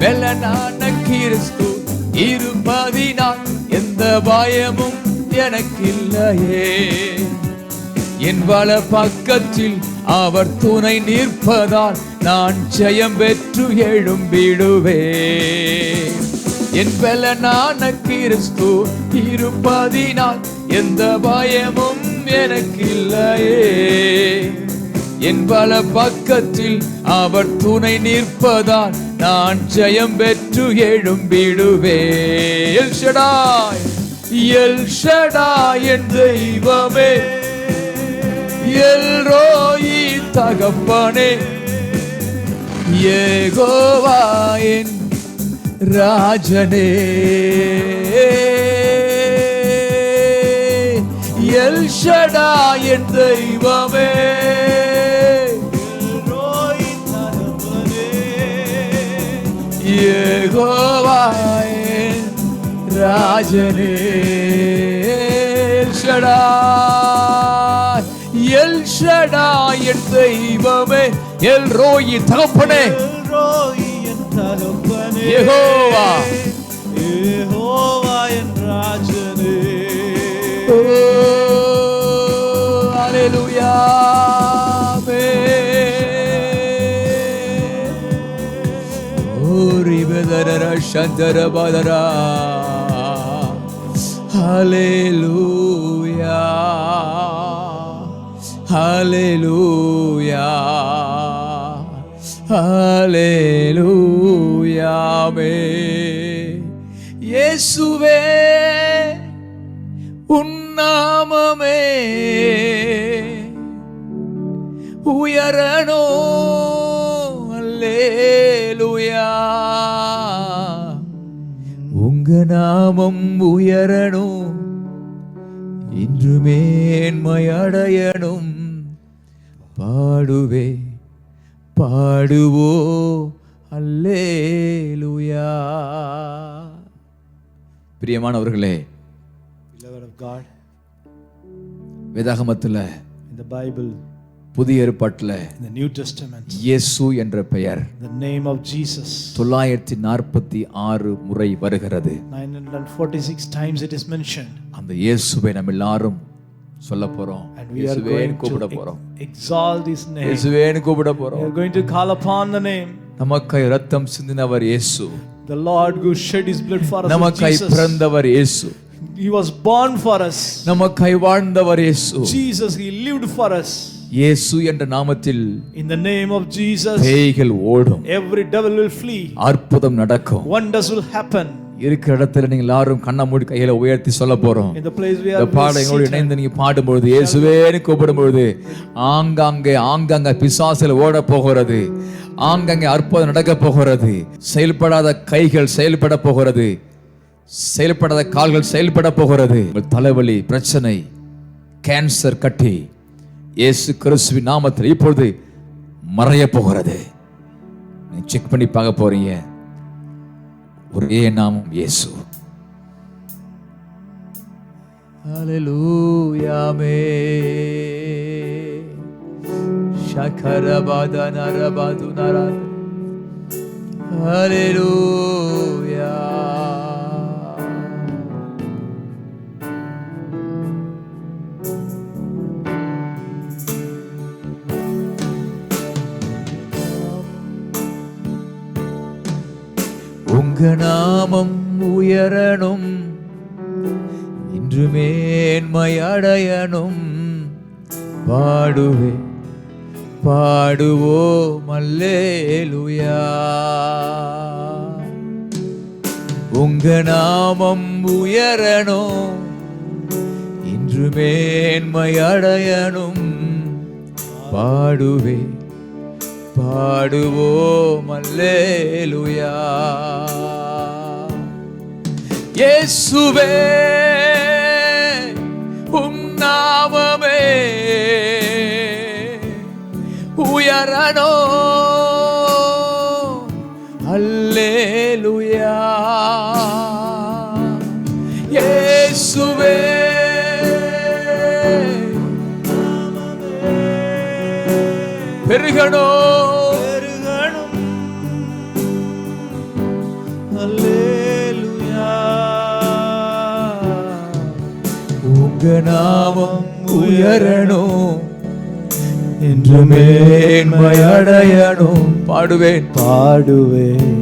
பெலனான கிறிஸ்து இருப்பதினால் எந்த பயமும் எனக்கில்லையே. என் வல பக்கத்தில் அவர் துணை நிற்பதால் நான் ஜெயம் பெற்று எழும்பிடுவேன். என் பெலனான கிறிஸ்து இருப்பதினால் எந்த பயமும் எனக்கில்லையே. என் வல பக்கத்தில் அவர் துணை நிற்பதால் நான் ஜெயம் பெற்று எழும்பிடுவேன். எல் ஷடாய், எல் ஷடாய் என் தெய்வமே, எல் ரோயி தகப்பனே, யெகோவா என் ராஜனே. எல் ஷடாய் என் தெய்வமே, யெகோவா என் ராஜனே. எல் ஷடாய், எல் ஷடாய் என் தெய்வமே, எல் ரோயி தகப்பனே, யெகோவா, யெகோவா என் ராஜனே. ஓ ஹalleluya. ஓரிபதரா சந்தரபதரா, ஹalleluya, ஹalleluya, ஹalleluya. இயேசுவே உன் நாமமே உயரனோ. அல்லேலூயா. உங்க நாமம் உயரணும், இன்று மேன்மை அடையணும். பாடுவே பாடுவோ அல்லேலூயா. பிரியமானவர்களே, Beloved of God, வேதாகமத்துல, in the Bible, புதிய ஏற்பாட்டுல, in the New Testament, இயேசு என்ற பெயர் the name of Jesus 946 முறை வருகிறது. 946 times it is mentioned. அந்த இயேசுவை நம்ம எல்லாரும் சொல்ல போறோம். And we are going to exalt his name. இயேசுவேன்னு கூப்பிட போறோம். We are going to call upon the name. நமக்காய் இரத்தம் சிந்தினவர் இயேசு. The Lord who shed his blood for us. நமக்காய் பிறந்தவர் இயேசு. He was born for us. நமக்காய் வாழ்ந்தவர் இயேசு. Jesus, he lived for us. இயேசு என்ற நாமத்தில் in the name of Jesus பேய்கள் ஓடும். every devil will flee. அற்புதம் நடக்கும். Wonders will happen. இருக்கிற இடத்துல நீங்க எல்லாரும் கண்ணை மூடி கையில உயர்த்தி சொல்ல போறோம். In the place we are இந்த பாடங்களோடு இணைந்து நீங்க பாடும்பொழுது, இயேசுவேன்னு கூப்பிடும்பொழுது, ஆங்காங்கே பிசாசுகள் ஓட போகிறது, ஆங்காங்கே அற்புதம் நடக்க போகிறது, செயல்படாத கைகள் செயல்பட போகிறது, செயல்படாத கால்கள் செயல்பட போகிறது. உங்கள் தலைவலி பிரச்சனை, கேன்சர் கட்டி இயேசு கிறிஸ்துவின் நாமத்தில் இப்பொழுது மறைய போகிறது. செக் பண்ணி பார்க்க போறீங்க. ஒரே நாமம் இயேசு. ஹல்லேலூயா மே ஷகரபாதா நரபாது நரா. ஹல்லேலூயா. உங்க நாமம் உயரணும், இன்று மேன்மை அடையணும். பாடுவே பாடுவோம் அல்லேலூயா. உங்க நாமம் உயரணும், இன்று மேன்மை அடையணும். பாடுவே பாடுவோம் அல்லேலூயா. இயேசுவே உம் நாமமே உயரணும். அல்லேலூயா. இயேசுவே பெருகணும், பெருகணும். அல்லேலூயா. உங்க நாமம் உயரணும், என்று மேன்மை அடையணும். பாடுவேன் பாடுவேன்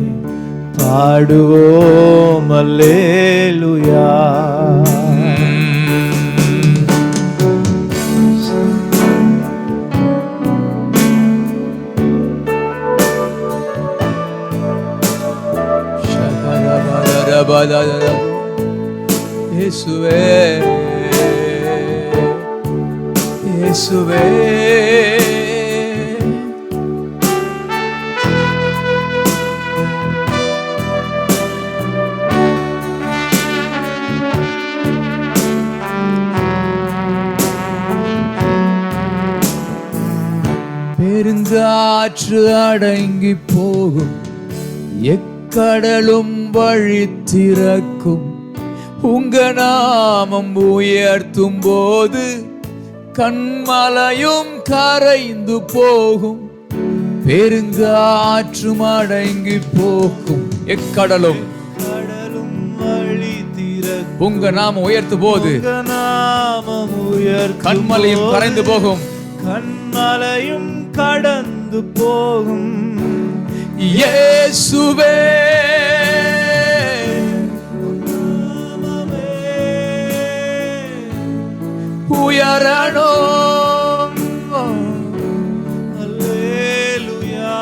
பாடுவோம் அல்லேலூயா. இயேசுவே இயேசுவே பெருங்காற்று அடங்கி போகும், எக்கடலும் வழி திறக்கும். உங்க நாமம் உயர்த்தும் போது கண்மலையும் கரைந்து போகும். பெருங்காற்றும் அடங்கி போகும், எக்கடலும் வழி திறக்கும். உங்க நாமம் உயர்த்தும் போது கண்மலையும் கரைந்து போகும், கண்மலையும் கடந்து போகும். இயேசுவே உயரணும். அல்லேலூயா.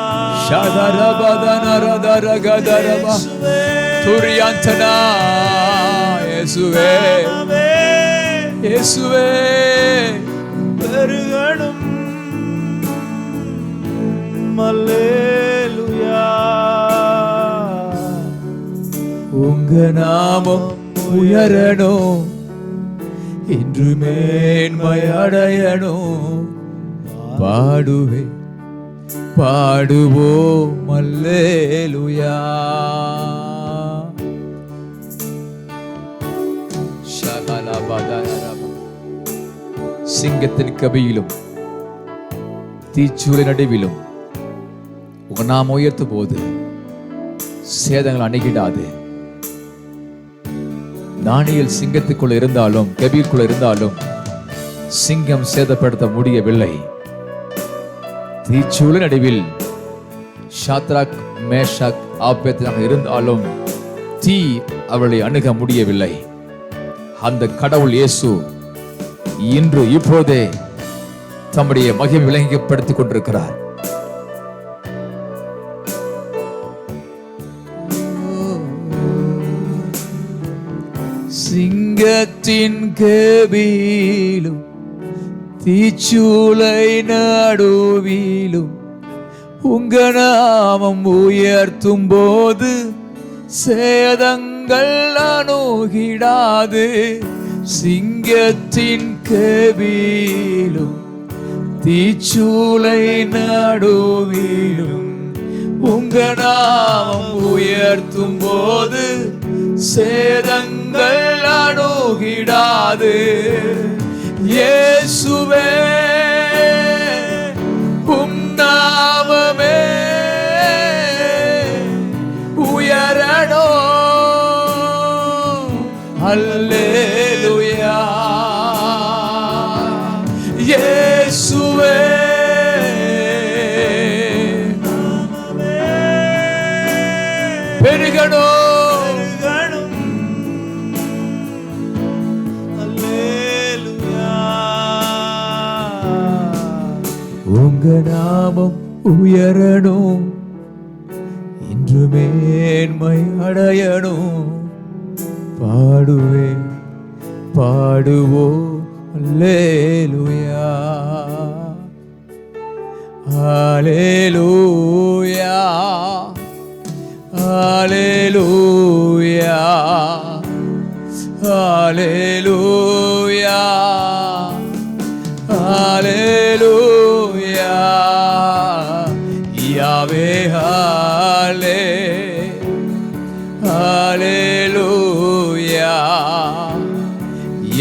ஷதரபதனரதரகதரப துரியந்தனா. இயேசுவே இயேசுவே பெருகணும். அல்லேலூயா. உங்க நாமம் உயரணும், இன்று மேன்மை அடையணும். பாடுவே பாடுவோம் அல்லேலூயா. சிங்கத்தின் கபியிலும் தீச்சூளை நடுவிலும் உங்க நாமம் உயர்த்தும் போது சேதங்கள் அணுகிடாது. தானியேல் சிங்கத்துக்குள்ள இருந்தாலும் கெபிக்குள்ள இருந்தாலும் சிங்கம் சேதப்படுத்த முடியவில்லை. தீச்சூளை நடுவில் ஷாத்ராக் மேஷாக் ஆபேத்நேகோ இருந்தாலும் தீ அவளை அணுக முடியவில்லை. அந்த கடவுள் இயேசு இன்று இப்போதே தம்முடைய மகிமை விளங்கப்படுத்திக் கொண்டிருக்கிறார். சிங்கத்தின் கெபியிலும் தீச்சூளை நடுவிலும் உங்க நாமம் உயர்த்தும் போது சேதங்கள் அணுகிடாது. சிங்கத்தின் கெபியிலும் தீச்சூளை நடுவிலும் உங்க நாமம் உயர்த்தும் போது சேதங்கள் அணுகிடாது. இயேசுவே உம் நாமமே உயரணும். அல்லேலூயா. இயேசுவே பெருகணும். அல்லேலூயா. உங்க நாமம் உயரணும், இன்று மேன்மை அடையணும். பாடுவேன் பாடுவோம் அல்லேலூயா. அல்லேலூயா. அல்லேலூயா. அல்லேலூயா. அல்லேலூயா. யாவே ஹல்லே அல்லேலூயா.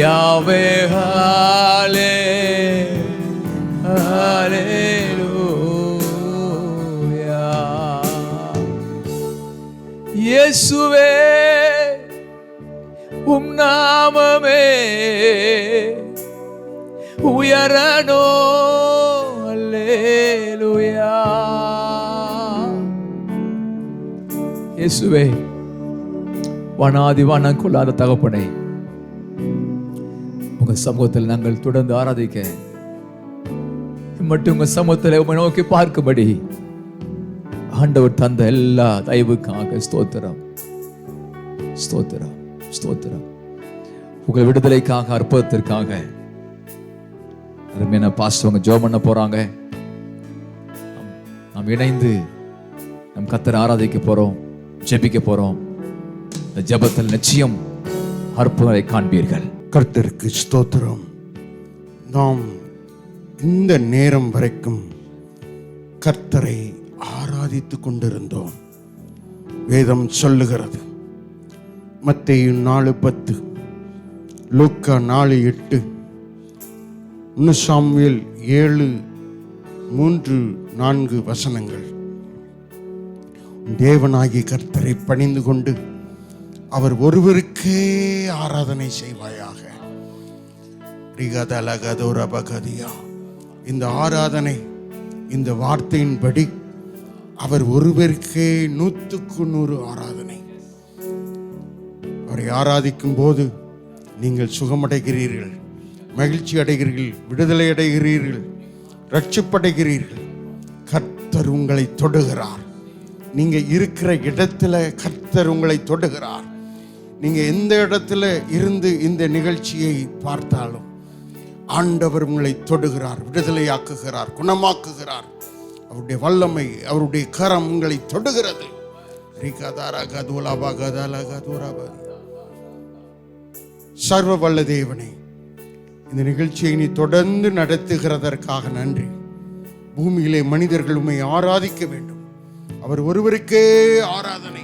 யாவே ஹல்லே அல்லேலூயா. இயேசுவே உம் நாமமே உயரனோ. அல்லேலூயா. இயேசுவே வனாதி வனம் கொள்ளாத தகப்பனே, உங்க சமூகத்தில் நாங்கள் தொடர்ந்து ஆராதிக்க மட்டும் உங்க சமூகத்தில் உம்மை நோக்கி பார்க்கும்படி ஆண்டவர் தந்த எல்லா தயவுக்காக ஸ்தோத்திரம் ஸ்தோத்திரம் ஸ்தோத்திரம். உங்கள் விடுதலைக்காக அற்புதத்திற்காக அருமையான பாஸ்டர் ஜெபம் பண்ண போறாங்க. நாம் இணைந்து நம் கர்த்தரை ஆராதிக்க போறோம், ஜெபிக்க போறோம். இந்த ஜெபத்தில் நிச்சயம் அற்புதங்களை காண்பீர்கள். கர்த்தருக்கு ஸ்தோத்திரம். நாம் இந்த நேரம் வரைக்கும் கர்த்தரை ஆராதித்துக் கொண்டிருந்தோம். வேதம் சொல்லுகிறது, மத்தேயு 4:10, லூக்கா 4:8, 1 சாமுவேல் 7:3-4 வசனங்கள். தேவனாகிய கர்த்தரை பணிந்து கொண்டு அவர் ஒருவருக்கே ஆராதனை செய்வாயாக. இந்த ஆராதனை, இந்த வார்த்தையின்படி அவர் ஒருவருக்கே 100% ஆராதனை. அவரை ஆராதிக்கும் போது நீங்கள் சுகமடைகிறீர்கள், மகிழ்ச்சி அடைகிறீர்கள், விடுதலை அடைகிறீர்கள், ரட்சிப்படைகிறீர்கள். கர்த்தர் உங்களை தொடுகிறார். நீங்க இருக்கிற இடத்துல கர்த்தர் உங்களை தொடுகிறார். நீங்க எந்த இடத்துல இருந்து இந்த நிகழ்ச்சியை பார்த்தாலும் ஆண்டவர் உங்களை தொடுகிறார், விடுதலையாக்குகிறார், குணமாக்குகிறார். அவருடைய வல்லமை, அவருடைய கரம் உங்களை தொடுகிறது. சர்வ வல்ல தேவனே, இந்த நிகழ்ச்சியை நீ தொடர்ந்து நடத்துகிறதற்காக நன்றி. பூமியிலே மனிதர்கள் உம்மை ஆராதிக்க வேண்டும். அவர் ஒருவருக்கே ஆராதனை.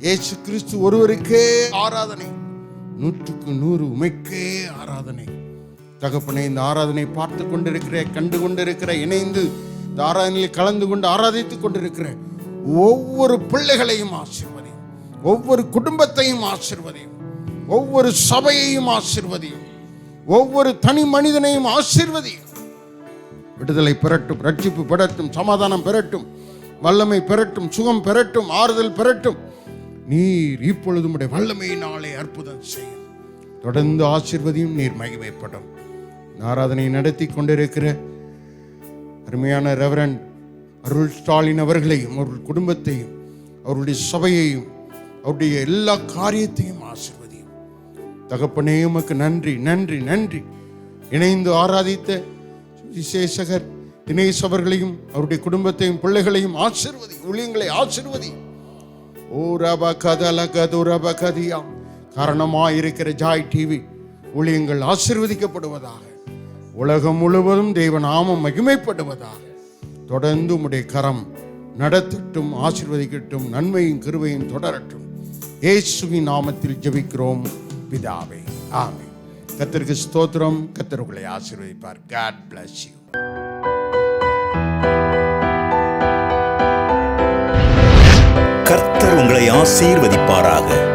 இயேசு கிறிஸ்து ஒருவருக்கே ஆராதனை. 100% உமைக்கே ஆராதனை. தகப்பனே, இந்த ஆராதனை பார்த்து கொண்டிருக்கிற, கண்டு கொண்டிருக்கிற, இணைந்து இந்த ஆராதனையில் கலந்து கொண்டு ஆராதித்துக் கொண்டிருக்கிற ஒவ்வொரு பிள்ளைகளையும் ஆசீர்வதியும், ஒவ்வொரு குடும்பத்தையும் ஆசீர்வதியும், ஒவ்வொரு சபையையும் ஆசீர்வதியும், ஒவ்வொரு தனி மனிதனையும் ஆசீர்வதியும். விடுதலை பெறட்டும், ரட்சிப்பு பெறட்டும், சமாதானம் பெறட்டும், வல்லமை பெறட்டும், சுகம் பெறட்டும், ஆறுதல் பெறட்டும். நீர் இப்பொழுது உம்முடைய வல்லமையினாலே அற்புதம் செய்யும். தொடர்ந்து ஆசீர்வதியும், நீர் மகிமைப்படும். ஆராதனை நடத்தி கொண்டிருக்கிற அருமையான ரெவரண்ட் அருள் ஸ்டாலின் அவர்களையும், அவர்கள் குடும்பத்தையும், அவருடைய சபையையும், அவருடைய எல்லா காரியத்தையும் ஆசீர்வதியும். தகப்பனே, உமக்கு நன்றி நன்றி நன்றி. இணைந்து ஆராதித்த விசேஷகர் தினேஷ் அவர்களையும், அவருடைய குடும்பத்தையும், பிள்ளைகளையும் ஆசீர்வதி, ஊழியங்களை ஆசீர்வதி. ஓ ரபா கதல கது ரபா கதியா. காரணமாயிருக்கிற ஜாய் டிவி ஊழியங்கள் ஆசீர்வதிக்கப்படுவதாக. உலகம் முழுவதும் தேவ நாமம் மகிமைப்படுவதாக. தொடர்ந்து உம்முடைய கரம் நடத்தட்டும், ஆசீர்வதிக்கட்டும், நன்மையும் கிருபையும் தொடரட்டும். இயேசுவின் நாமத்தில் ஜெபிக்கிறோம் பிதாவே, ஆமென். கர்த்தருக்கு ஸ்தோத்திரம். கர்த்தர் உங்களை ஆசீர்வதிப்பார். God bless you. கர்த்தர் உங்களை ஆசீர்வதிப்பாராக.